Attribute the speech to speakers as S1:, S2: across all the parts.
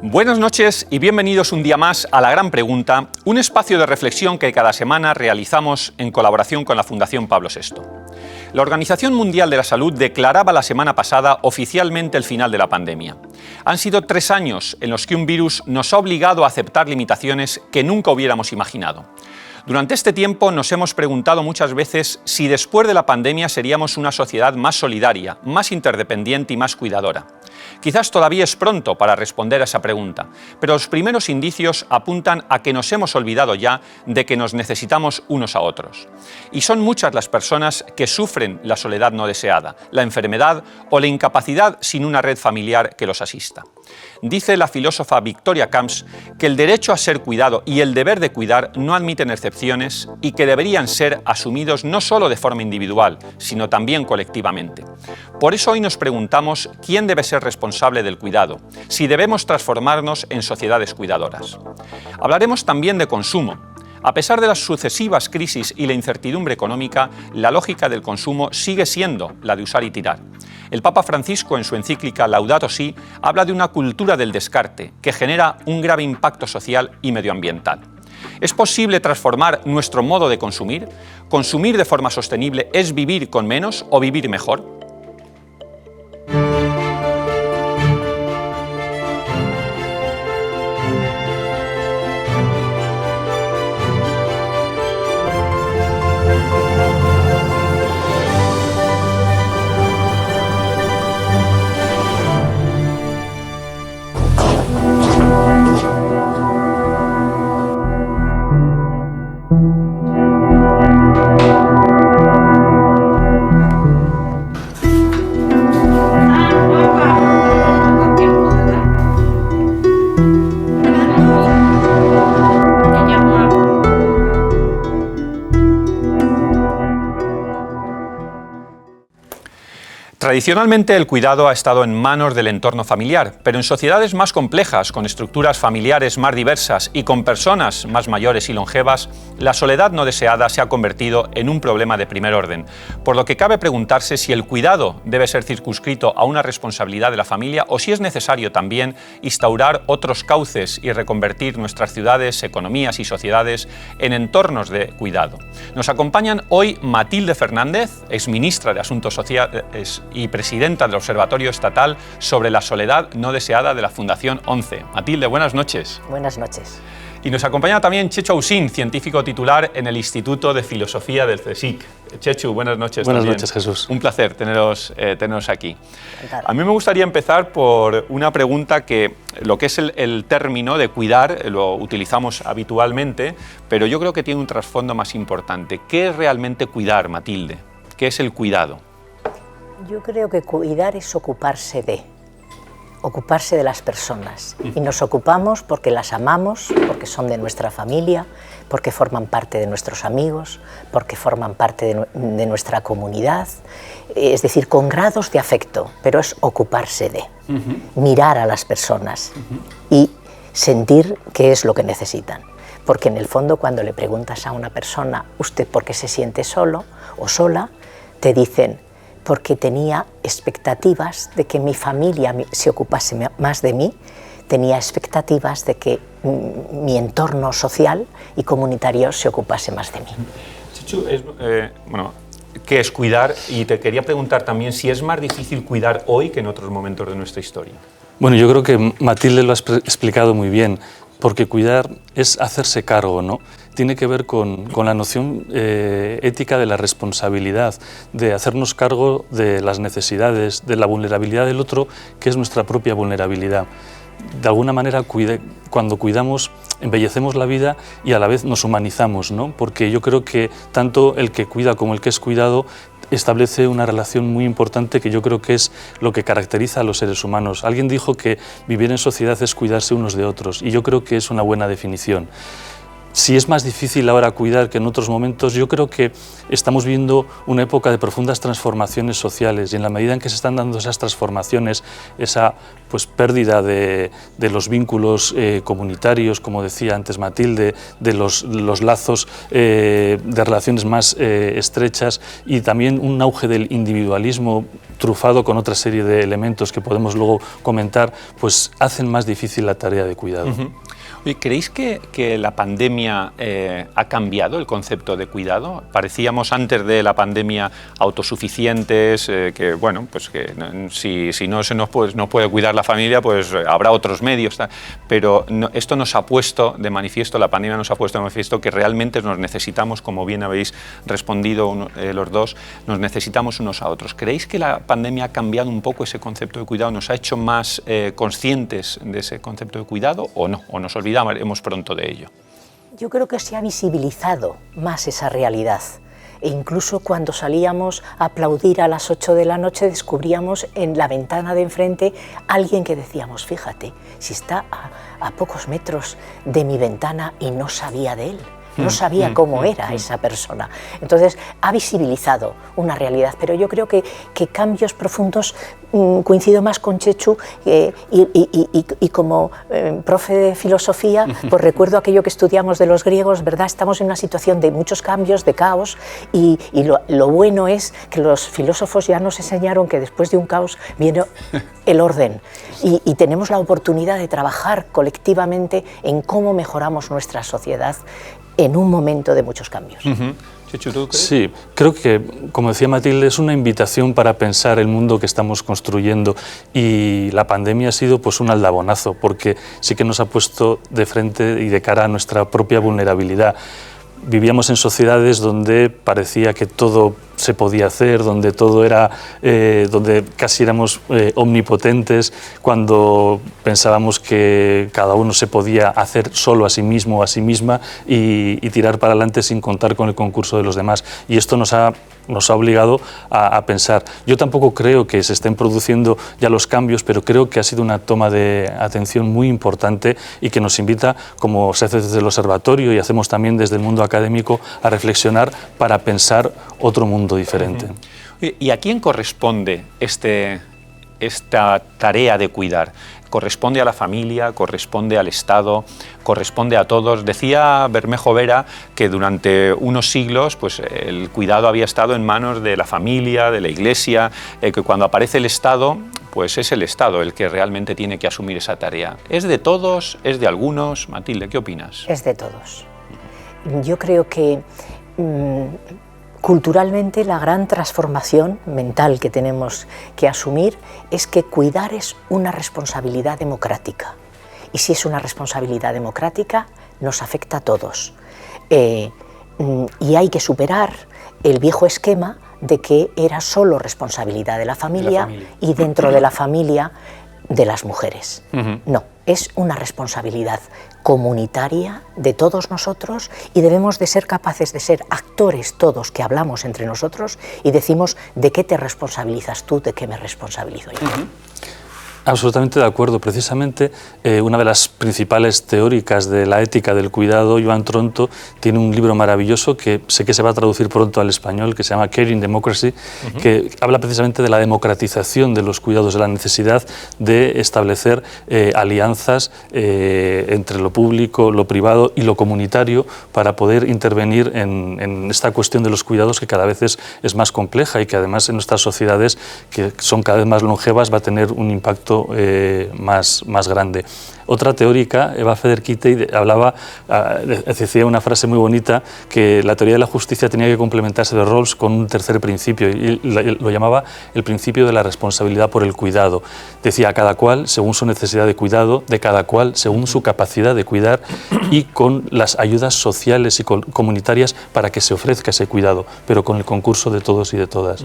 S1: Buenas noches y bienvenidos un día más a La Gran Pregunta, un espacio de reflexión que cada semana realizamos en colaboración con la Fundación Pablo VI. La Organización Mundial de la Salud declaraba la semana pasada oficialmente el final de la pandemia. Han sido 3 años en los que un virus nos ha obligado a aceptar limitaciones que nunca hubiéramos imaginado. Durante este tiempo nos hemos preguntado muchas veces si después de la pandemia seríamos una sociedad más solidaria, más interdependiente y más cuidadora. Quizás todavía es pronto para responder a esa pregunta, pero los primeros indicios apuntan a que nos hemos olvidado ya de que nos necesitamos unos a otros. Y son muchas las personas que sufren la soledad no deseada, la enfermedad o la incapacidad sin una red familiar que los asista. Dice la filósofa Victoria Camps que el derecho a ser cuidado y el deber de cuidar no admiten excepciones y que deberían ser asumidos no solo de forma individual, sino también colectivamente. Por eso hoy nos preguntamos quién debe ser responsable del cuidado, si debemos transformarnos en sociedades cuidadoras. Hablaremos también de consumo. A pesar de las sucesivas crisis y la incertidumbre económica, la lógica del consumo sigue siendo la de usar y tirar. El Papa Francisco, en su encíclica Laudato Si, habla de una cultura del descarte que genera un grave impacto social y medioambiental. ¿Es posible transformar nuestro modo de consumir? ¿Consumir de forma sostenible es vivir con menos o vivir mejor? Tradicionalmente el cuidado ha estado en manos del entorno familiar, pero en sociedades más complejas, con estructuras familiares más diversas y con personas más mayores y longevas, la soledad no deseada se ha convertido en un problema de primer orden, por lo que cabe preguntarse si el cuidado debe ser circunscrito a una responsabilidad de la familia o si es necesario también instaurar otros cauces y reconvertir nuestras ciudades, economías y sociedades en entornos de cuidado. Nos acompañan hoy Matilde Fernández, exministra de Asuntos Sociales y presidenta del Observatorio Estatal sobre la Soledad no deseada de la Fundación ONCE. Matilde, buenas noches.
S2: Buenas noches.
S1: Y nos acompaña también Chechu Ausín, científico titular en el Instituto de Filosofía del CSIC. Chechu, buenas noches.
S3: Buenas
S1: también.
S3: noches, Jesús.
S1: Un placer teneros aquí.
S2: Encantada.
S1: A mí me gustaría empezar por una pregunta que lo que es el término de cuidar lo utilizamos habitualmente, pero yo creo que tiene un trasfondo más importante. ¿Qué es realmente cuidar, Matilde? ¿Qué es el cuidado?
S2: Yo creo que cuidar es ocuparse de las personas. Y nos ocupamos porque las amamos, porque son de nuestra familia, porque forman parte de nuestros amigos, porque forman parte de nuestra comunidad. Es decir, con grados de afecto, pero es ocuparse de, mirar a las personas y sentir qué es lo que necesitan. Porque en el fondo cuando le preguntas a una persona, ¿usted por qué se siente solo o sola?, te dicen, porque tenía expectativas de que mi familia se ocupase más de mí, tenía expectativas de que mi entorno social y comunitario se ocupase más de mí.
S1: Chechu, ¿qué es cuidar? Y te quería preguntar también si es más difícil cuidar hoy que en otros momentos de nuestra historia.
S3: Bueno, yo creo que Matilde lo ha explicado muy bien, porque cuidar es hacerse cargo, ¿no? Tiene que ver con la noción ética de la responsabilidad, de hacernos cargo de las necesidades, de la vulnerabilidad del otro, que es nuestra propia vulnerabilidad. De alguna manera, cuando cuidamos, embellecemos la vida y a la vez nos humanizamos, ¿no? Porque yo creo que tanto el que cuida como el que es cuidado establece una relación muy importante que yo creo que es lo que caracteriza a los seres humanos. Alguien dijo que vivir en sociedad es cuidarse unos de otros y yo creo que es una buena definición. Si es más difícil ahora cuidar que en otros momentos, yo creo que estamos viviendo una época de profundas transformaciones sociales y en la medida en que se están dando esas transformaciones, esa pérdida de los vínculos comunitarios, como decía antes Matilde, de los lazos de relaciones más estrechas y también un auge del individualismo trufado con otra serie de elementos que podemos luego comentar, pues hacen más difícil la tarea de cuidado.
S1: Oye, ¿creéis que la pandemia ha cambiado el concepto de cuidado? Parecíamos antes de la pandemia autosuficientes, que bueno, pues que si no se nos puede cuidar la familia, pues habrá otros medios, pero esto nos ha puesto de manifiesto, la pandemia nos ha puesto de manifiesto que realmente nos necesitamos, como bien habéis respondido los dos, nos necesitamos unos a otros. ¿Creéis que la pandemia ha cambiado un poco ese concepto de cuidado, nos ha hecho más conscientes de ese concepto de cuidado o no? ¿O nos olvidamos pronto de ello?
S2: Yo creo que se ha visibilizado más esa realidad. E incluso cuando salíamos a aplaudir a las 8 de la noche descubríamos en la ventana de enfrente alguien que decíamos, fíjate, si está a pocos metros de mi ventana y no sabía de él. No sabía cómo era esa persona. Entonces, ha visibilizado una realidad, pero yo creo que cambios profundos, coincido más con Chechu, y como profe de filosofía, pues recuerdo aquello que estudiamos de los griegos, ¿verdad? Estamos en una situación de muchos cambios, de caos, y lo bueno es que los filósofos ya nos enseñaron que después de un caos viene el orden, y tenemos la oportunidad de trabajar colectivamente en cómo mejoramos nuestra sociedad en un momento de muchos cambios.
S1: Chechu, ¿tú crees?
S3: Sí, creo que, como decía Matilde, es una invitación para pensar el mundo que estamos construyendo y la pandemia ha sido pues un aldabonazo porque sí que nos ha puesto de frente y de cara a nuestra propia vulnerabilidad. Vivíamos en sociedades donde parecía que todo se podía hacer, donde todo era, donde casi éramos omnipotentes, cuando pensábamos que cada uno se podía hacer solo a sí mismo o a sí misma y tirar para adelante sin contar con el concurso de los demás. Y esto nos ha obligado a pensar. Yo tampoco creo que se estén produciendo ya los cambios, pero creo que ha sido una toma de atención muy importante y que nos invita, como se hace desde el observatorio y hacemos también desde el mundo académico, a reflexionar para pensar otro mundo diferente.
S1: ¿Y a quién corresponde esta tarea de cuidar? ¿Corresponde a la familia? ¿Corresponde al Estado? ¿Corresponde a todos? Decía Bermejo Vera que durante unos siglos pues, el cuidado había estado en manos de la familia, de la Iglesia, que cuando aparece el Estado, pues es el Estado el que realmente tiene que asumir esa tarea. ¿Es de todos? ¿Es de algunos? Matilde, ¿qué opinas?
S2: Es de todos. Yo creo que culturalmente la gran transformación mental que tenemos que asumir es que cuidar es una responsabilidad democrática. Y si es una responsabilidad democrática, nos afecta a todos. Y hay que superar el viejo esquema de que era solo responsabilidad de la familia y dentro de la familia de las mujeres. No, es una responsabilidad comunitaria de todos nosotros y debemos de ser capaces de ser actores todos que hablamos entre nosotros y decimos de qué te responsabilizas tú, de qué me responsabilizo yo.
S3: Absolutamente de acuerdo. Precisamente una de las principales teóricas de la ética del cuidado, Joan Tronto, tiene un libro maravilloso que sé que se va a traducir pronto al español, que se llama Caring Democracy, que habla precisamente de la democratización de los cuidados, de la necesidad de establecer alianzas entre lo público, lo privado y lo comunitario para poder intervenir en esta cuestión de los cuidados que cada vez es más compleja y que además en nuestras sociedades que son cada vez más longevas va a tener un impacto más grande. Otra teórica, Eva Feder-Kitei, decía una frase muy bonita, que la teoría de la justicia tenía que complementarse de Rawls con un tercer principio, y lo llamaba el principio de la responsabilidad por el cuidado. Decía, a cada cual según su necesidad de cuidado, de cada cual según su capacidad de cuidar y con las ayudas sociales y comunitarias para que se ofrezca ese cuidado, pero con el concurso de todos y de todas.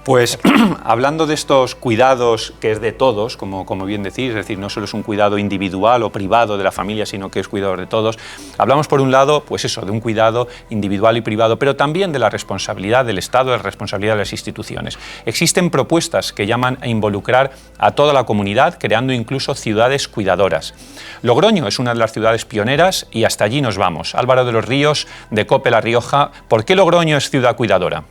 S1: Pues hablando de estos cuidados que es de todos, como bien decís, es decir, no solo es un cuidado individual, individual o privado de la familia, sino que es cuidador de todos. Hablamos, por un lado, pues eso, de un cuidado individual y privado, pero también de la responsabilidad del Estado, de la responsabilidad de las instituciones. Existen propuestas que llaman a involucrar a toda la comunidad, creando incluso ciudades cuidadoras. Logroño es una de las ciudades pioneras y hasta allí nos vamos. Álvaro de los Ríos, de COPE La Rioja. ¿Por qué Logroño es ciudad cuidadora?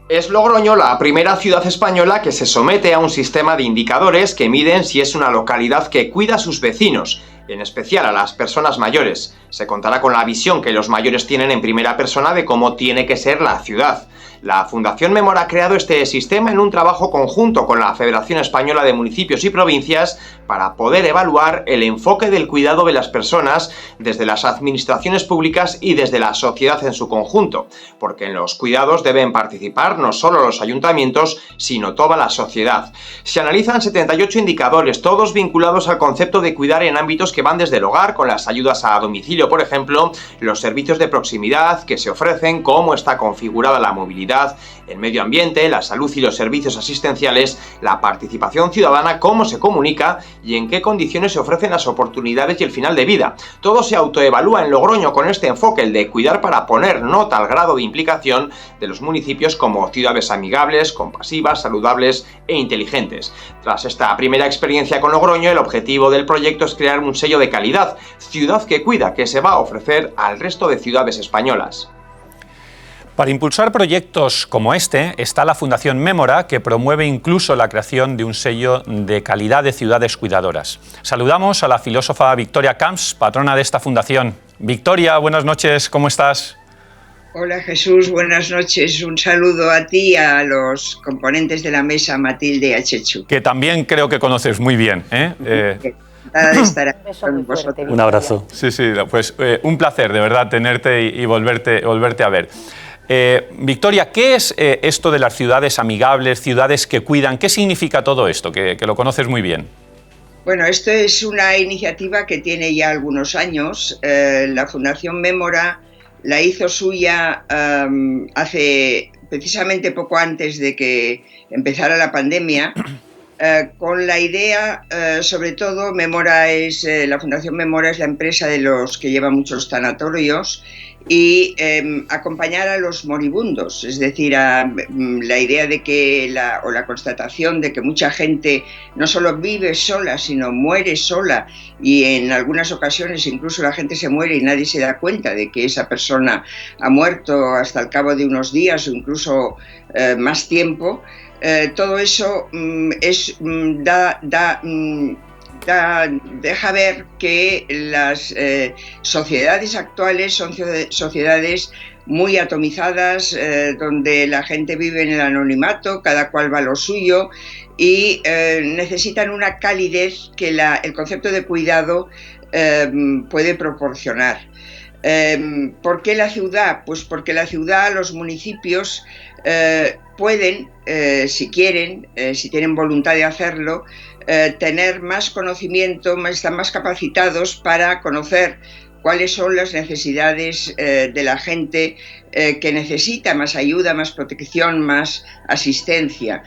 S4: Es Logroño la primera ciudad española que se somete a un sistema de indicadores que miden si es una localidad que cuida a sus vecinos, en especial a las personas mayores. Se contará con la visión que los mayores tienen en primera persona de cómo tiene que ser la ciudad. La Fundación Mémora ha creado este sistema en un trabajo conjunto con la Federación Española de Municipios y Provincias para poder evaluar el enfoque del cuidado de las personas desde las administraciones públicas y desde la sociedad en su conjunto, porque en los cuidados deben participar no solo los ayuntamientos, sino toda la sociedad. Se analizan 78 indicadores, todos vinculados al concepto de cuidar en ámbitos que van desde el hogar, con las ayudas a domicilio, por ejemplo, los servicios de proximidad que se ofrecen, cómo está configurada la movilidad, el medio ambiente, la salud y los servicios asistenciales, la participación ciudadana, cómo se comunica y en qué condiciones se ofrecen las oportunidades y el final de vida. Todo se autoevalúa en Logroño con este enfoque, el de cuidar para poner nota al grado de implicación de los municipios como ciudades amigables, compasivas, saludables e inteligentes. Tras esta primera experiencia con Logroño, el objetivo del proyecto es crear un sello de calidad, Ciudad que Cuida, que se va a ofrecer al resto de ciudades españolas.
S1: Para impulsar proyectos como este está la Fundación Mémora, que promueve incluso la creación de un sello de calidad de ciudades cuidadoras. Saludamos a la filósofa Victoria Camps, patrona de esta fundación. Victoria, buenas noches, ¿cómo estás?
S5: Hola Jesús, buenas noches. Un saludo a ti y a los componentes de la mesa, Matilde y a Chechu.
S1: Que también creo que conoces muy bien, ¿eh?
S5: De estar con vosotros.
S3: Un abrazo.
S1: Sí, pues un placer de verdad tenerte y volverte a ver. Victoria, ¿qué es esto de las ciudades amigables, ciudades que cuidan? ¿Qué significa todo esto? Que lo conoces muy bien.
S5: Bueno, esto es una iniciativa que tiene ya algunos años. La Fundación Mémora la hizo suya hace precisamente poco antes de que empezara la pandemia, con la idea, sobre todo, la Fundación Mémora es la empresa de los que lleva muchos sanatorios, y acompañar a los moribundos, es decir, la idea de que la constatación de que mucha gente no solo vive sola, sino muere sola, y en algunas ocasiones incluso la gente se muere y nadie se da cuenta de que esa persona ha muerto hasta el cabo de unos días o incluso más tiempo. Todo eso deja ver que las sociedades actuales son sociedades muy atomizadas, donde la gente vive en el anonimato, cada cual va a lo suyo, y necesitan una calidez que el concepto de cuidado puede proporcionar. ¿Por qué la ciudad? Pues porque la ciudad, los municipios pueden, si quieren, si tienen voluntad de hacerlo, tener más conocimiento, están más capacitados para conocer cuáles son las necesidades de la gente que necesita más ayuda, más protección, más asistencia,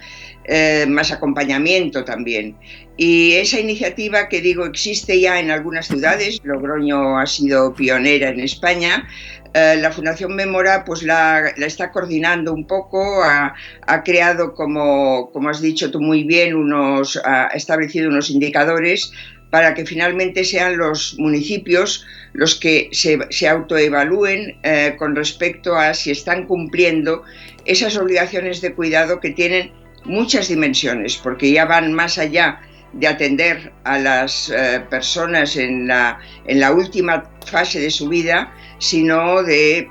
S5: más acompañamiento también. Y esa iniciativa que digo existe ya en algunas ciudades. Logroño ha sido pionera en España. La Fundación Mémora pues la está coordinando un poco, ha creado, como has dicho tú muy bien, ha establecido unos indicadores para que finalmente sean los municipios los que se autoevalúen con respecto a si están cumpliendo esas obligaciones de cuidado que tienen muchas dimensiones, porque ya van más allá de atender a las personas en la última fase de su vida, sino de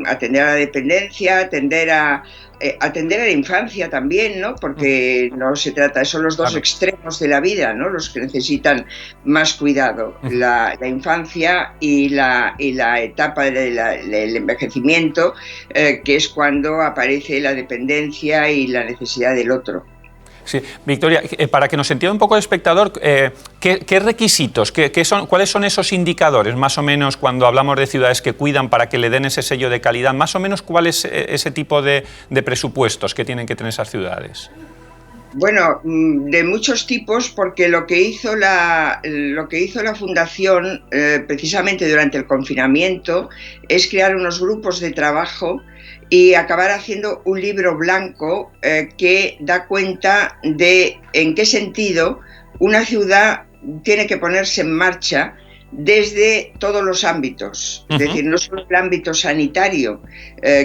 S5: atender a la dependencia, atender a la infancia también, ¿no? Porque no se trata, son los dos extremos de la vida, ¿no? Los que necesitan más cuidado, la infancia y la etapa del envejecimiento, que es cuando aparece la dependencia y la necesidad del otro.
S1: Sí, Victoria, para que nos entienda un poco el espectador, ¿qué requisitos, cuáles son esos indicadores, más o menos, cuando hablamos de ciudades que cuidan para que le den ese sello de calidad? Más o menos, ¿cuál es ese tipo de presupuestos que tienen que tener esas ciudades?
S5: Bueno, de muchos tipos, porque lo que hizo la Fundación precisamente durante el confinamiento es crear unos grupos de trabajo y acabar haciendo un libro blanco que da cuenta de en qué sentido una ciudad tiene que ponerse en marcha desde todos los ámbitos, es decir, no solo el ámbito sanitario,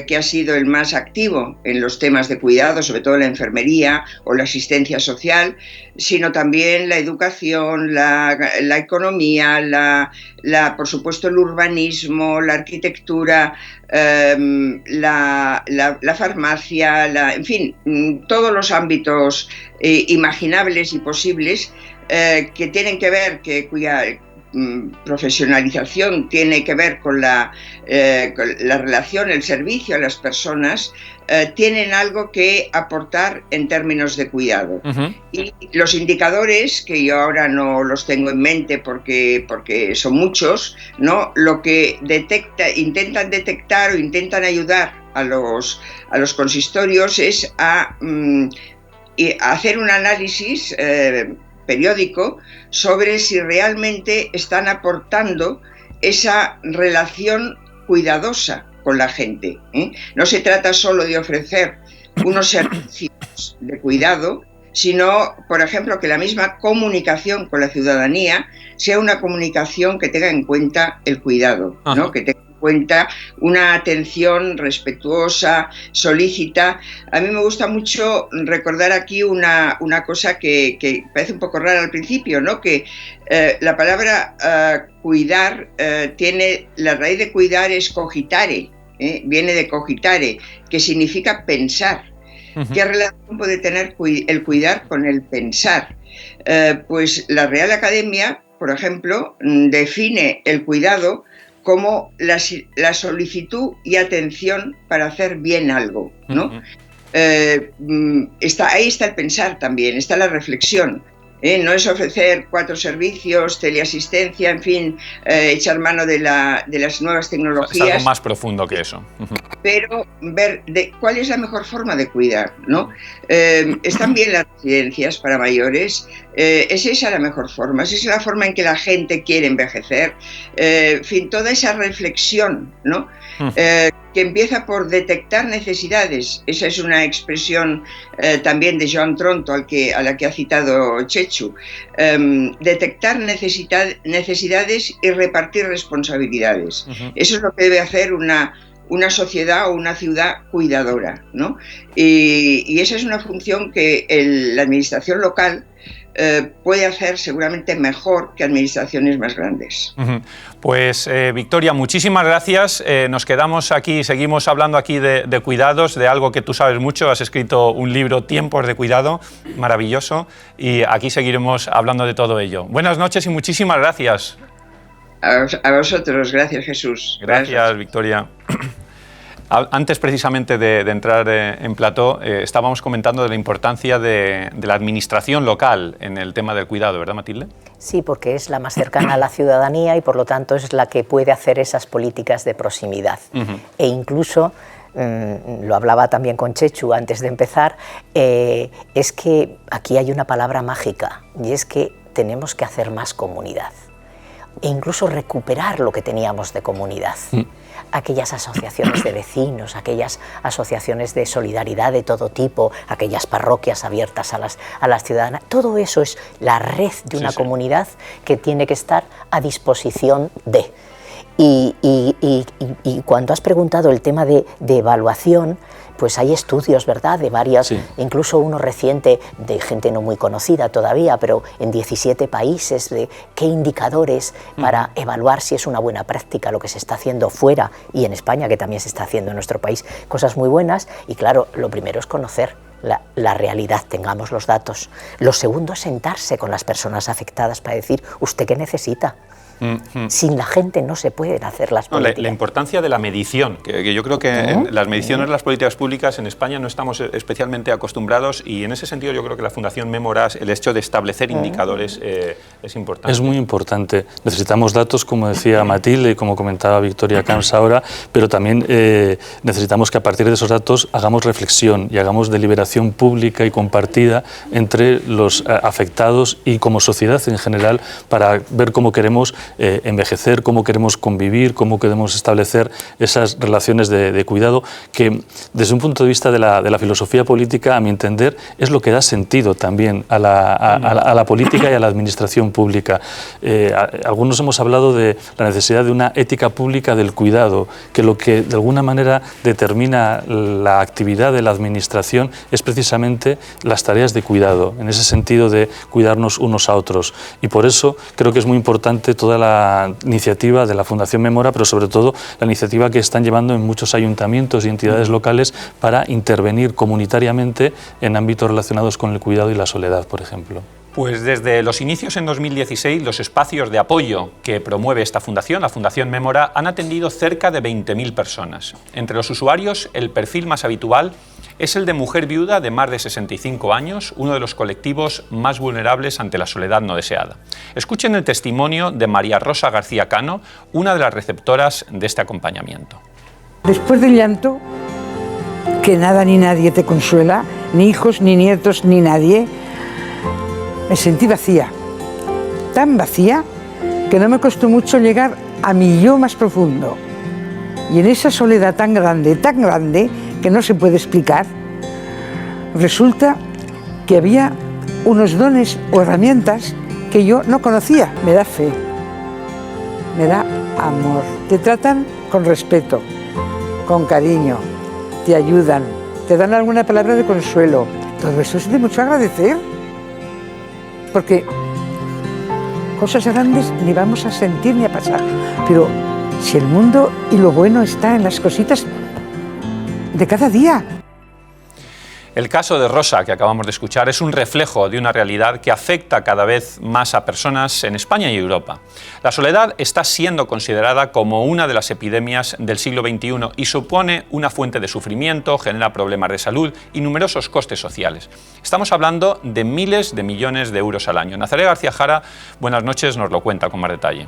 S5: que ha sido el más activo en los temas de cuidado, sobre todo la enfermería o la asistencia social, sino también la educación, la economía, por supuesto el urbanismo, la arquitectura, la farmacia, en fin, todos los ámbitos imaginables y posibles que tienen que ver, cuya profesionalización tiene que ver con la relación, el servicio a las personas, tienen algo que aportar en términos de cuidado. Y los indicadores, que yo ahora no los tengo en mente porque son muchos, ¿no? Lo que intentan detectar o intentan ayudar a los consistorios es a hacer un análisis periódico sobre si realmente están aportando esa relación cuidadosa con la gente, ¿eh? No se trata solo de ofrecer unos servicios de cuidado, sino, por ejemplo, que la misma comunicación con la ciudadanía sea una comunicación que tenga en cuenta el cuidado, ¿no? Que tenga cuenta una atención respetuosa, solícita. A mí me gusta mucho recordar aquí una cosa que parece un poco rara al principio, ¿no? Que la palabra cuidar tiene, la raíz de cuidar es cogitare, viene de cogitare, que significa pensar. ¿Qué relación puede tener el cuidar con el pensar? Pues la Real Academia, por ejemplo, define el cuidado como la solicitud y atención para hacer bien algo, ¿no? Ahí está el pensar también, está la reflexión. No es ofrecer 4 servicios, teleasistencia, en fin, echar mano de las nuevas tecnologías.
S1: Es algo más profundo que eso.
S5: Pero ver cuál es la mejor forma de cuidar, ¿no? Están bien las residencias para mayores, ¿es esa la mejor forma? ¿Es esa la forma en que la gente quiere envejecer? En fin, toda esa reflexión, ¿no? Que empieza por detectar necesidades. Esa es una expresión también de Joan Tronto, a la que ha citado Chechu. Detectar necesidades y repartir responsabilidades. Eso es lo que debe hacer una sociedad o una ciudad cuidadora, ¿no? Y esa es una función que la administración local puede hacer seguramente mejor que administraciones más grandes.
S1: Pues Victoria, muchísimas gracias. Nos quedamos aquí, seguimos hablando aquí de cuidados, de algo que tú sabes mucho. Has escrito un libro, Tiempos de Cuidado, maravilloso, y aquí seguiremos hablando de todo ello. Buenas noches y muchísimas gracias.
S5: A vosotros, gracias Jesús.
S1: Gracias Victoria. Antes precisamente de entrar en plató, estábamos comentando de la importancia de la administración local en el tema del cuidado, ¿verdad, Matilde?
S2: Sí, porque es la más cercana a la ciudadanía y por lo tanto es la que puede hacer esas políticas de proximidad. E incluso, lo hablaba también con Chechu antes de empezar, es que aquí hay una palabra mágica y es que tenemos que hacer más comunidad e incluso recuperar lo que teníamos de comunidad. Aquellas asociaciones de vecinos, aquellas asociaciones de solidaridad de todo tipo, aquellas parroquias abiertas a las ciudadanas, todo eso es la red de una comunidad que tiene que estar a disposición de. Y cuando has preguntado el tema de evaluación, pues hay estudios, ¿verdad?, de varias, incluso uno reciente de gente no muy conocida todavía, pero en 17 países, de qué indicadores para evaluar si es una buena práctica lo que se está haciendo fuera y en España, que también se está haciendo en nuestro país, cosas muy buenas. Y claro, lo primero es conocer la realidad, tengamos los datos. Lo segundo es sentarse con las personas afectadas para decir, ¿usted qué necesita? Sin la gente no se pueden hacer las políticas.
S1: La importancia de la medición, que yo creo que en las mediciones de las políticas públicas en España no estamos especialmente acostumbrados, y en ese sentido yo creo que la Fundación Mémora, el hecho de establecer indicadores es importante.
S3: Es muy importante. Necesitamos datos, como decía Matilde y como comentaba Victoria Camps ahora, pero también necesitamos que a partir de esos datos hagamos reflexión y hagamos deliberación pública y compartida entre los afectados y como sociedad en general, para ver cómo queremos envejecer, cómo queremos convivir, cómo queremos establecer esas relaciones de cuidado, que desde un punto de vista de la filosofía política, a mi entender, es lo que da sentido también a la política y a la administración pública. Algunos hemos hablado de la necesidad de una ética pública del cuidado, que lo que de alguna manera determina la actividad de la administración es precisamente las tareas de cuidado, en ese sentido de cuidarnos unos a otros. Y por eso creo que es muy importante toda la iniciativa de la Fundación Mémora, pero sobre todo la iniciativa que están llevando en muchos ayuntamientos y entidades locales para intervenir comunitariamente en ámbitos relacionados con el cuidado y la soledad, por ejemplo.
S1: Pues desde los inicios en 2016, los espacios de apoyo que promueve esta fundación, la Fundación Mémora, han atendido cerca de 20.000 personas. Entre los usuarios, el perfil más habitual es el de mujer viuda de más de 65 años, uno de los colectivos más vulnerables ante la soledad no deseada. Escuchen el testimonio de María Rosa García Cano, una de las receptoras de este acompañamiento.
S6: Después del llanto, que nada ni nadie te consuela, ni hijos, ni nietos, ni nadie, me sentí vacía, tan vacía que no me costó mucho llegar a mi yo más profundo. Y en esa soledad tan grande, que no se puede explicar, resulta que había unos dones o herramientas que yo no conocía. Me da fe, me da amor, te tratan con respeto, con cariño, te ayudan, te dan alguna palabra de consuelo. Todo eso es de mucho agradecer, porque cosas grandes ni vamos a sentir ni a pasar, pero si el mundo y lo bueno está en las cositas de cada día.
S1: El caso de Rosa, que acabamos de escuchar, es un reflejo de una realidad que afecta cada vez más a personas en España y Europa. La soledad está siendo considerada como una de las epidemias del siglo XXI y supone una fuente de sufrimiento, genera problemas de salud y numerosos costes sociales. Estamos hablando de miles de millones de euros al año. Nazaret García Jara, buenas noches, nos lo cuenta con más detalle.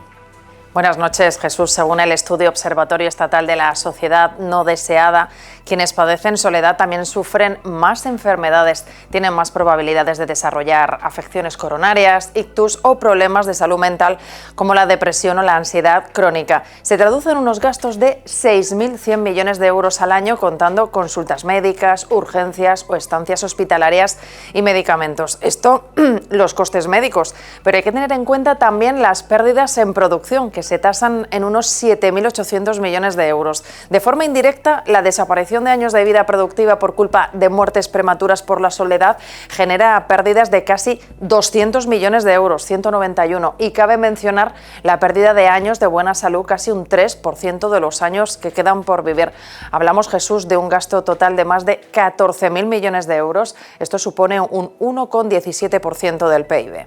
S7: Buenas noches, Jesús. Según el estudio Observatorio Estatal de la Sociedad No Deseada, quienes padecen soledad también sufren más enfermedades, tienen más probabilidades de desarrollar afecciones coronarias, ictus o problemas de salud mental como la depresión o la ansiedad crónica. Se traduce en unos gastos de 6.100 millones de euros al año, contando consultas médicas, urgencias o estancias hospitalarias y medicamentos. Esto, los costes médicos, pero hay que tener en cuenta también las pérdidas en producción, que se tasan en unos 7.800 millones de euros. De forma indirecta, la desaparición de años de vida productiva por culpa de muertes prematuras por la soledad genera pérdidas de casi 200 millones de euros, 191, y cabe mencionar la pérdida de años de buena salud, casi un 3% de los años que quedan por vivir. Hablamos, Jesús, de un gasto total de más de 14.000 millones de euros. Esto supone un 1,17% del PIB.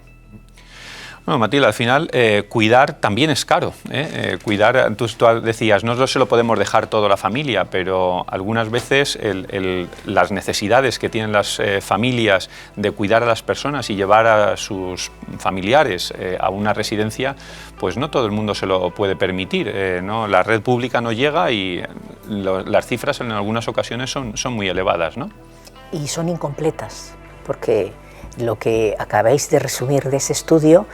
S1: Bueno, Matilde, al final cuidar también es caro. Cuidar, tú decías, no se lo podemos dejar todo a la familia, pero algunas veces las necesidades que tienen las familias de cuidar a las personas y llevar a sus familiares a una residencia, pues no todo el mundo se lo puede permitir, ¿no? La red pública no llega y las cifras en algunas ocasiones son muy elevadas, ¿no?
S2: Y son incompletas, porque lo que acabáis de resumir de ese estudio,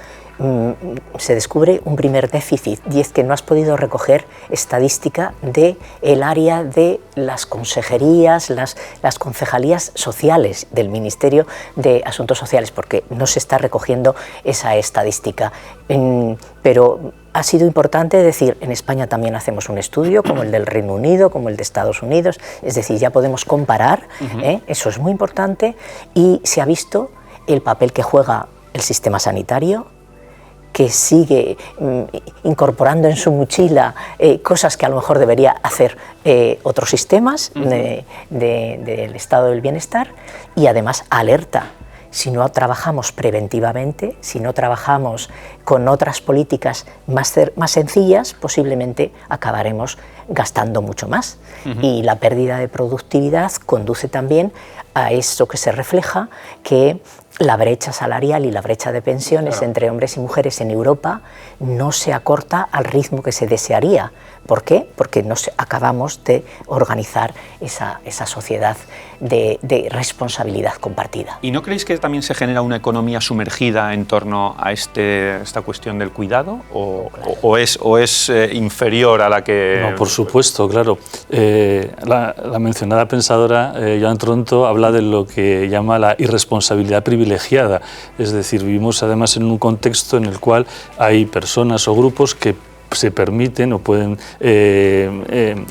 S2: se descubre un primer déficit, y es que no has podido recoger estadística del área de las consejerías, las concejalías sociales del Ministerio de Asuntos Sociales, porque no se está recogiendo esa estadística. Pero ha sido importante decir, en España también hacemos un estudio, como el del Reino Unido, como el de Estados Unidos, es decir, ya podemos comparar, eso es muy importante, y se ha visto el papel que juega el sistema sanitario, que sigue incorporando en su mochila cosas que a lo mejor debería hacer otros sistemas del estado del bienestar, y además alerta si no trabajamos preventivamente, si no trabajamos con otras políticas más sencillas, posiblemente acabaremos gastando mucho más. Y la pérdida de productividad conduce también a eso que se refleja, que la brecha salarial y la brecha de pensiones entre hombres y mujeres en Europa no se acorta al ritmo que se desearía. ¿Por qué? Porque acabamos de organizar esa sociedad de responsabilidad compartida.
S1: ¿Y no creéis que también se genera una economía sumergida en torno a esta cuestión del cuidado? ¿O es inferior a la que...?
S3: No, por supuesto, claro. La mencionada pensadora Joan Tronto habla de lo que llama la irresponsabilidad privilegiada. Es decir, vivimos además en un contexto en el cual hay personas o grupos que se permiten o pueden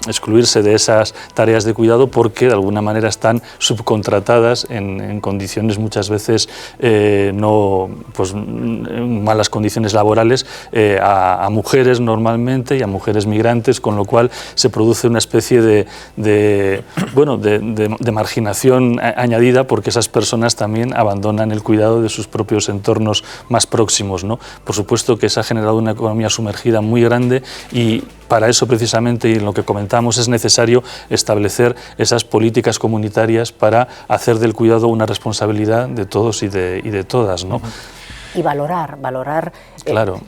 S3: excluirse de esas tareas de cuidado porque de alguna manera están subcontratadas en condiciones muchas veces en malas condiciones laborales a mujeres normalmente y a mujeres migrantes, con lo cual se produce una especie de marginación añadida porque esas personas también abandonan el cuidado de sus propios entornos más próximos, ¿no? Por supuesto que se ha generado una economía sumergida muy grande y para eso precisamente, y en lo que comentamos, es necesario establecer esas políticas comunitarias para hacer del cuidado una responsabilidad de todos y de todas, ¿no?
S2: Y valorar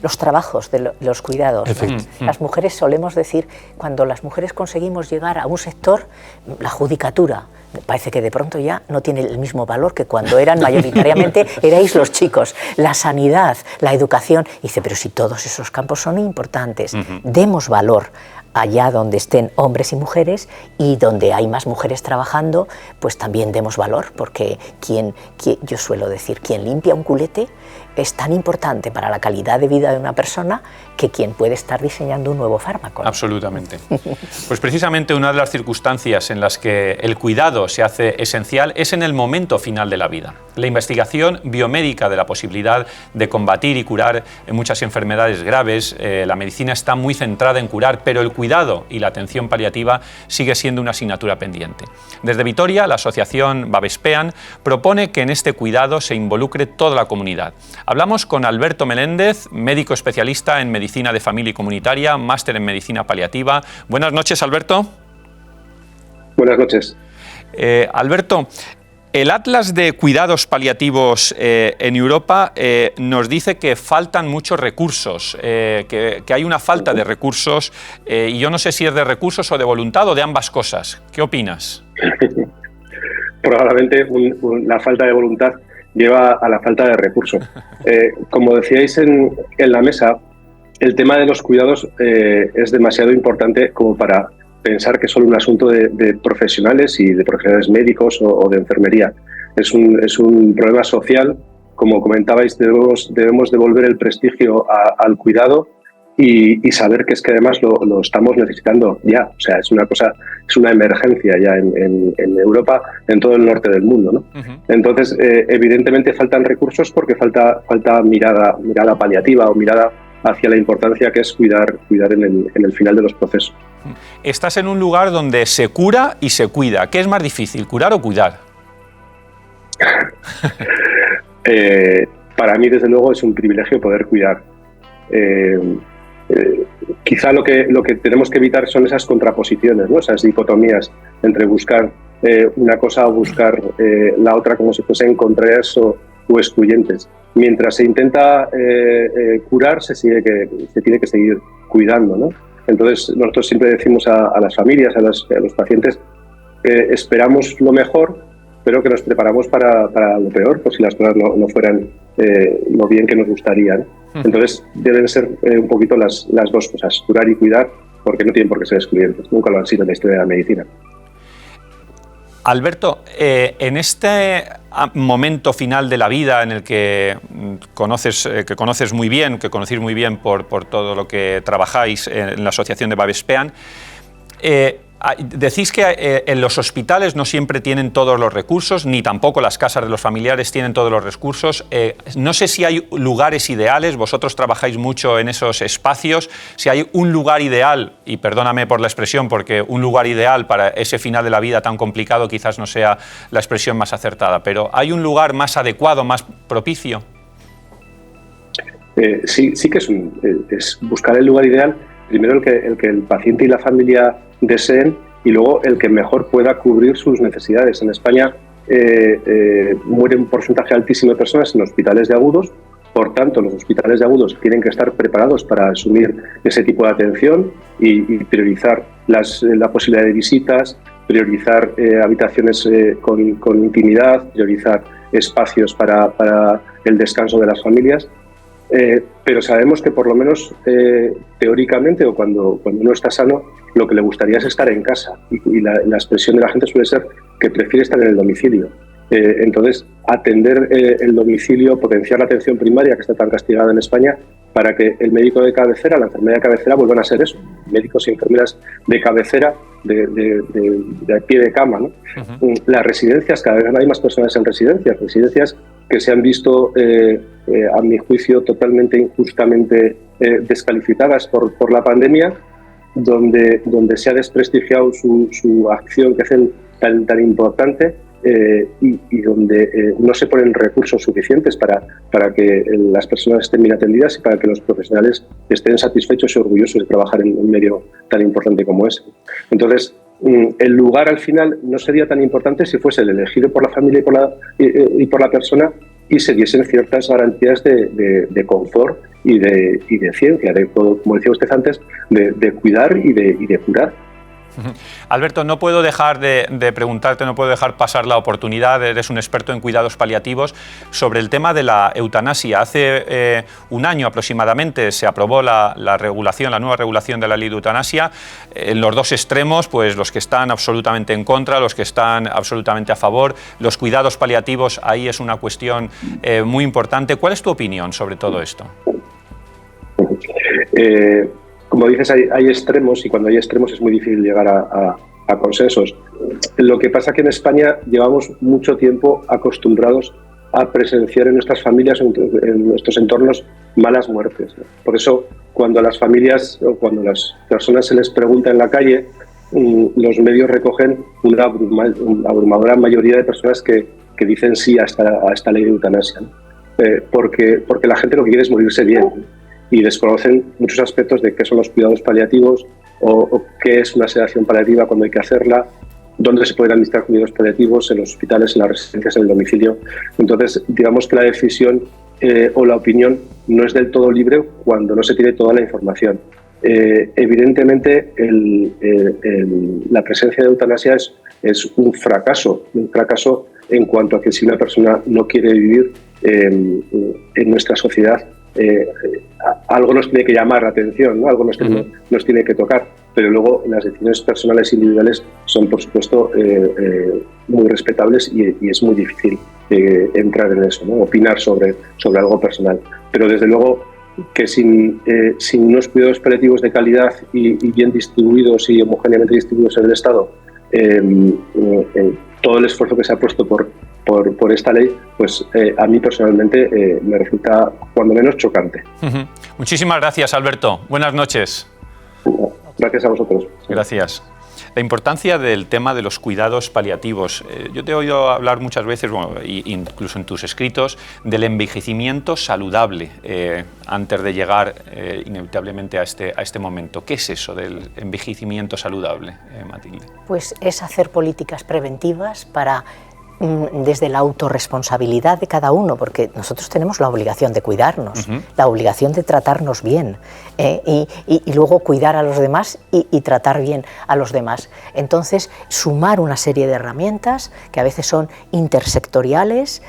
S2: los trabajos de los cuidados, ¿no? Las mujeres solemos decir, cuando las mujeres conseguimos llegar a un sector, la judicatura parece que de pronto ya no tiene el mismo valor que cuando eran mayoritariamente erais los chicos. La sanidad, la educación, dice, pero si todos esos campos son importantes, demos valor allá donde estén hombres y mujeres, y donde hay más mujeres trabajando, pues también demos valor, porque yo suelo decir, quien limpia un culete es tan importante para la calidad de vida de una persona que quien puede estar diseñando un nuevo fármaco, ¿no?
S1: Absolutamente. Pues precisamente una de las circunstancias en las que el cuidado se hace esencial es en el momento final de la vida. La investigación biomédica de la posibilidad de combatir y curar muchas enfermedades graves, la medicina está muy centrada en curar, pero el cuidado y la atención paliativa sigue siendo una asignatura pendiente. Desde Vitoria, la asociación Babespean propone que en este cuidado se involucre toda la comunidad. Hablamos con Alberto Meléndez, médico especialista en medicina de familia y comunitaria, máster en medicina paliativa. Buenas noches, Alberto.
S8: Buenas noches.
S1: Alberto, el Atlas de Cuidados Paliativos en Europa nos dice que faltan muchos recursos, que hay una falta de recursos, y yo no sé si es de recursos o de voluntad o de ambas cosas. ¿Qué opinas?
S8: Probablemente la falta de voluntad lleva a la falta de recursos. Como decíais en la mesa, el tema de los cuidados es demasiado importante como para pensar que es solo un asunto de profesionales y de profesionales médicos o de enfermería. Es un problema social. Como comentabais, debemos devolver el prestigio al cuidado y saber que es que además lo estamos necesitando ya. O sea, es una emergencia ya en Europa, en todo el norte del mundo, ¿no? Entonces, evidentemente faltan recursos porque falta mirada paliativa o mirada hacia la importancia que es cuidar en el final de los procesos.
S1: Estás en un lugar donde se cura y se cuida. ¿Qué es más difícil, curar o cuidar?
S8: Para mí, desde luego, es un privilegio poder cuidar. Quizá lo que tenemos que evitar son esas contraposiciones, ¿no? Esas dicotomías entre buscar una cosa o buscar la otra, como si fuesen contrarias o excluyentes. Mientras se intenta curar, se tiene que seguir cuidando, ¿no? Entonces, nosotros siempre decimos a las familias, a los pacientes, que esperamos lo mejor, pero que nos preparamos para lo peor, por si las cosas no fueran lo bien que nos gustaría, ¿no? Entonces, deben ser un poquito las dos cosas, curar y cuidar, porque no tienen por qué ser excluyentes. Nunca lo han sido en la historia de la medicina.
S1: Alberto, en este momento final de la vida en el que conocéis muy bien por todo lo que trabajáis en la asociación de Babespean, decís que en los hospitales no siempre tienen todos los recursos, ni tampoco las casas de los familiares tienen todos los recursos. No sé si hay lugares ideales, vosotros trabajáis mucho en esos espacios, si hay un lugar ideal, y perdóname por la expresión, porque un lugar ideal para ese final de la vida tan complicado quizás no sea la expresión más acertada, pero ¿hay un lugar más adecuado, más propicio?
S8: Sí que es buscar el lugar ideal, primero el que el paciente y la familia deseen y luego el que mejor pueda cubrir sus necesidades. En España muere un porcentaje altísimo de personas en hospitales de agudos, por tanto los hospitales de agudos tienen que estar preparados para asumir ese tipo de atención y priorizar la posibilidad de visitas, priorizar habitaciones con intimidad, priorizar espacios para el descanso de las familias. Pero sabemos que por lo menos teóricamente o cuando uno está sano, lo que le gustaría es estar en casa y la expresión de la gente suele ser que prefiere estar en el domicilio. Entonces, atender el domicilio, potenciar la atención primaria que está tan castigada en España para que el médico de cabecera, la enfermera de cabecera vuelvan a ser eso, médicos y enfermeras de cabecera, de pie de cama, ¿no? Las residencias, cada vez hay más personas en residencias que se han visto, a mi juicio, totalmente injustamente descalificadas por la pandemia, donde se ha desprestigiado su acción que hacen tan importante y donde no se ponen recursos suficientes para que las personas estén bien atendidas y para que los profesionales estén satisfechos y orgullosos de trabajar en un medio tan importante como ese. Entonces, el lugar al final no sería tan importante si fuese el elegido por la familia y por la persona y se diesen ciertas garantías de confort y de ciencia, como decía usted antes, de cuidar y de curar.
S1: Alberto, no puedo dejar de preguntarte, no puedo dejar pasar la oportunidad, eres un experto en cuidados paliativos, sobre el tema de la eutanasia. Hace un año aproximadamente se aprobó la nueva regulación de la ley de eutanasia. En los dos extremos, pues los que están absolutamente en contra, los que están absolutamente a favor. Los cuidados paliativos, ahí es una cuestión muy importante. ¿Cuál es tu opinión sobre todo esto?
S8: Como dices, hay extremos y cuando hay extremos es muy difícil llegar a consensos. Lo que pasa es que en España llevamos mucho tiempo acostumbrados a presenciar en nuestras familias, en nuestros entornos, malas muertes. Por eso, cuando a las familias o cuando a las personas se les pregunta en la calle, los medios recogen una abrumadora mayoría de personas que dicen sí a esta ley de eutanasia, ¿no? Porque la gente lo que quiere es morirse bien y desconocen muchos aspectos de qué son los cuidados paliativos o qué es una sedación paliativa cuando hay que hacerla, dónde se pueden administrar cuidados paliativos, en los hospitales, en las residencias, en el domicilio. Entonces, digamos que la decisión o la opinión no es del todo libre cuando no se tiene toda la información. Evidentemente, la presencia de eutanasia es un fracaso en cuanto a que si una persona no quiere vivir en nuestra sociedad, algo nos tiene que llamar la atención, ¿no? Algo nos tiene que tocar, pero luego las decisiones personales e individuales son, por supuesto, muy respetables y es muy difícil entrar en eso, ¿no? Opinar sobre algo personal. Pero desde luego que sin unos cuidados paliativos de calidad y bien distribuidos y homogéneamente distribuidos en el Estado, todo el esfuerzo que se ha puesto por esta ley, pues a mí personalmente me resulta cuando menos chocante.
S1: Muchísimas gracias, Alberto. Buenas noches.
S8: Gracias a vosotros.
S1: Gracias. La importancia del tema de los cuidados paliativos. Yo te he oído hablar muchas veces, bueno, incluso en tus escritos, del envejecimiento saludable antes de llegar inevitablemente a este momento. ¿Qué es eso del envejecimiento saludable, Matilde?
S2: Pues es hacer políticas preventivas para desde la autorresponsabilidad de cada uno, porque nosotros tenemos la obligación de cuidarnos, la obligación de tratarnos bien y luego cuidar a los demás y tratar bien a los demás. Entonces, sumar una serie de herramientas que a veces son intersectoriales,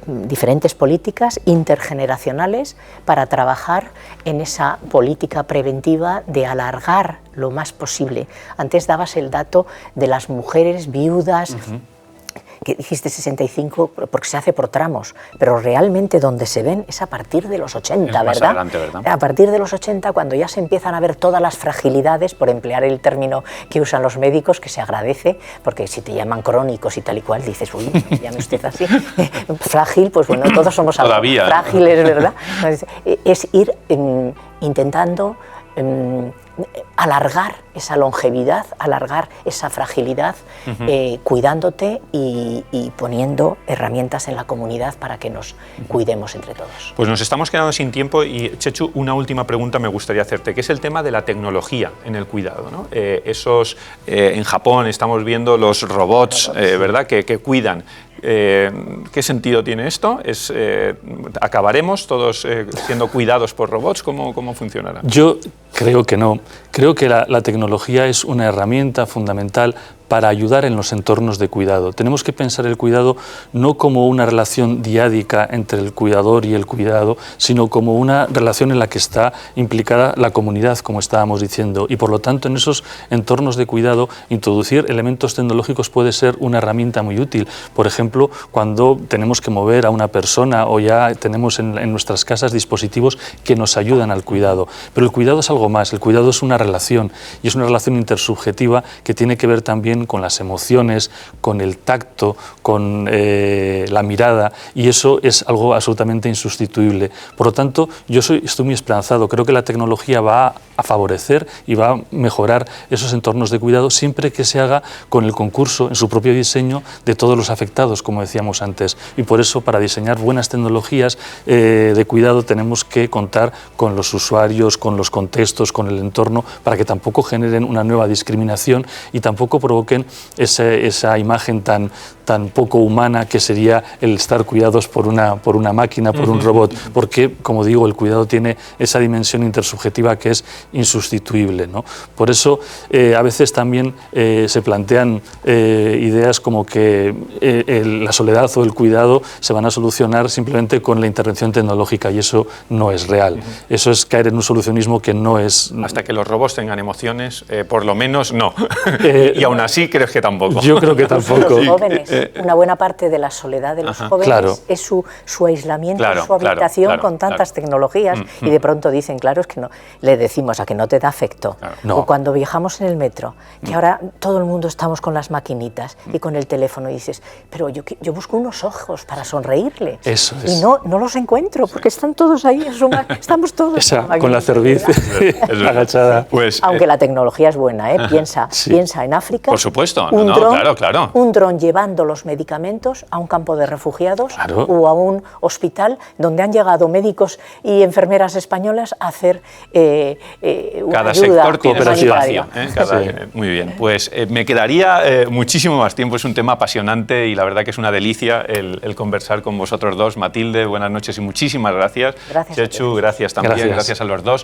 S2: diferentes políticas, intergeneracionales, para trabajar en esa política preventiva de alargar lo más posible. Antes dabas el dato de las mujeres viudas, que dijiste 65 porque se hace por tramos, pero realmente donde se ven es a partir de los 80,
S1: Es más
S2: ¿verdad?
S1: adelante, ¿verdad?
S2: A partir de los 80, cuando ya se empiezan a ver todas las fragilidades, por emplear el término que usan los médicos, que se agradece, porque si te llaman crónicos y tal y cual, dices, uy, llame usted así, frágil, pues bueno, todos somos algo
S1: Todavía,
S2: frágiles, ¿verdad? Es ir intentando alargar esa longevidad, alargar esa fragilidad, cuidándote y poniendo herramientas en la comunidad para que nos cuidemos entre todos.
S1: Pues nos estamos quedando sin tiempo y, Chechu, una última pregunta me gustaría hacerte, que es el tema de la tecnología en el cuidado, ¿no? En Japón estamos viendo los robots, ¿verdad?, que cuidan. ¿Qué sentido tiene esto? ¿Acabaremos todos siendo cuidados por robots? ¿Cómo funcionará?
S3: Yo creo que no. Creo que la tecnología es una herramienta fundamental para ayudar en los entornos de cuidado. Tenemos que pensar el cuidado no como una relación diádica entre el cuidador y el cuidado, sino como una relación en la que está implicada la comunidad, como estábamos diciendo, y por lo tanto en esos entornos de cuidado introducir elementos tecnológicos puede ser una herramienta muy útil. Por ejemplo, cuando tenemos que mover a una persona o ya tenemos en nuestras casas dispositivos que nos ayudan al cuidado. Pero el cuidado es algo más, el cuidado es una relación y es una relación intersubjetiva que tiene que ver también con las emociones, con el tacto, con la mirada, y eso es algo absolutamente insustituible. Por lo tanto, yo estoy muy esperanzado. Creo que la tecnología va a favorecer y va a mejorar esos entornos de cuidado siempre que se haga con el concurso en su propio diseño de todos los afectados, como decíamos antes. Y por eso, para diseñar buenas tecnologías de cuidado, tenemos que contar con los usuarios, con los contextos, con el entorno, para que tampoco generen una nueva discriminación y tampoco provoquen esa imagen tan poco humana que sería el estar cuidados por una máquina, por un robot, porque, como digo, el cuidado tiene esa dimensión intersubjetiva que es insustituible, ¿no? Por eso, a veces también se plantean ideas como que la soledad o el cuidado se van a solucionar simplemente con la intervención tecnológica, y eso no es real. Eso es caer en un solucionismo que no es...
S1: Hasta que los robots tengan emociones, por lo menos no. Y aún así, ¿crees que tampoco?
S3: Yo creo que tampoco.
S2: Los jóvenes, una buena parte de la soledad de los jóvenes,
S3: claro,
S2: es su aislamiento, su habitación con tantas tecnologías, y de pronto dicen, claro, es que no, le decimos a que no te da afecto.
S3: No.
S2: O cuando viajamos en el metro, que ahora todo el mundo estamos con las maquinitas y con el teléfono, y dices, pero yo busco unos ojos para sonreírle.
S3: Eso es.
S2: Y no los encuentro, porque están todos ahí, estamos todos
S3: con la cerviz agachada.
S1: Pues,
S2: aunque la tecnología es buena, piensa en África.
S1: Por supuesto, claro.
S2: Un dron llevando los medicamentos a un campo de refugiados,
S3: claro,
S2: o a un hospital donde han llegado médicos y enfermeras españolas a hacer
S1: cada
S2: ayuda
S1: sector tiene su
S2: humanitaria.
S1: espacio. Muy bien, pues me quedaría muchísimo más tiempo. Es un tema apasionante y la verdad que es una delicia el conversar con vosotros dos. Matilde, buenas noches y muchísimas gracias.
S2: Gracias.
S1: Chechu, gracias también. Gracias a los dos.